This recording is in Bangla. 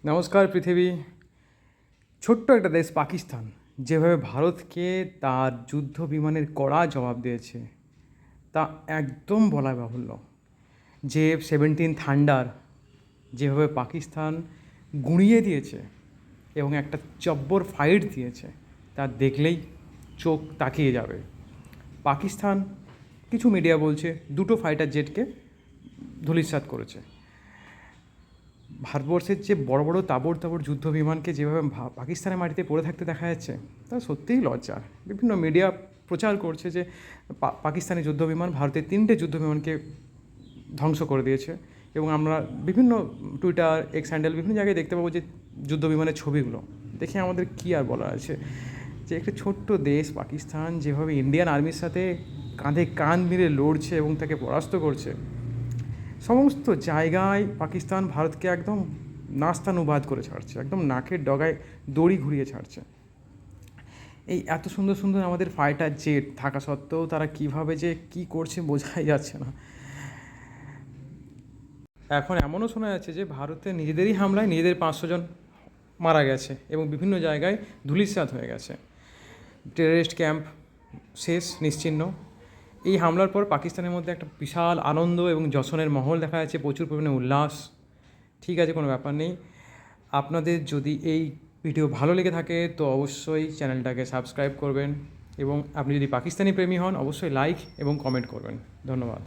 নমস্কার পৃথিবী। ছোট্ট একটা দেশ পাকিস্তান যেভাবে ভারতকে তার যুদ্ধ বিমানের কড়া জবাব দিয়েছে তা একদম বলা বাহুল্য। যে F-17 থান্ডার যেভাবে পাকিস্তান গুঁড়িয়ে দিয়েছে এবং একটা জব্বর ফাইট দিয়েছে তা দেখলেই চোখ তাকিয়ে যাবে। পাকিস্তান কিছু মিডিয়া বলছে দুটো ফাইটার জেটকে ধূলিসাৎ করেছে। ভারতবর্ষের যে বড় বড় তাবড় তাবড় যুদ্ধ বিমানকে যেভাবে পাকিস্তানের মাটিতে পড়ে থাকতে দেখা যাচ্ছে তা সত্যিই লজ্জার। বিভিন্ন মিডিয়া প্রচার করছে যে পাকিস্তানি যুদ্ধ বিমান ভারতের 3টে যুদ্ধ বিমানকে ধ্বংস করে দিয়েছে এবং আমরা বিভিন্ন টুইটার এক্স হ্যান্ডেল বিভিন্ন জায়গায় দেখতে পাবো যে যুদ্ধ বিমানের ছবিগুলো দেখে আমাদের কী আর বলার আছে যে একটা ছোট্ট দেশ পাকিস্তান যেভাবে ইন্ডিয়ান আর্মির সাথে কাঁধে কাঁধ মিলে লড়ছে এবং তাকে পরাস্ত করছে। সমস্ত জায়গায় পাকিস্তান ভারতকে একদম নাস্তানুবাদ করে ছাড়ছে, একদম নাকের ডগায় দড়ি ঘুরিয়ে ছাড়ছে। এই এত সুন্দর সুন্দর আমাদের ফাইটার জেট থাকা সত্ত্বেও তারা কীভাবে যে কী করছে বোঝাই যাচ্ছে না। এখন এমনও শোনা যাচ্ছে যে ভারতে নিজেদেরই হামলায় নিজেদের 500 জন মারা গেছে এবং বিভিন্ন জায়গায় ধূলিসাৎ হয়ে গেছে। টেররিস্ট ক্যাম্প শেষ, নিশ্চিহ্ন। এই হামলার পর পাকিস্তানের মধ্যে একটা বিশাল আনন্দ এবং যশনের মহল দেখা যাচ্ছে, প্রচুর পরিমাণে উল্লাস। ঠিক আছে, কোনো ব্যাপার নেই। আপনাদের যদি এই ভিডিও ভালো লেগে থাকে তো অবশ্যই চ্যানেলটাকে সাবস্ক্রাইব করবেন এবং আপনি যদি পাকিস্তানি প্রেমী হন অবশ্যই লাইক এবং কমেন্ট করবেন। ধন্যবাদ।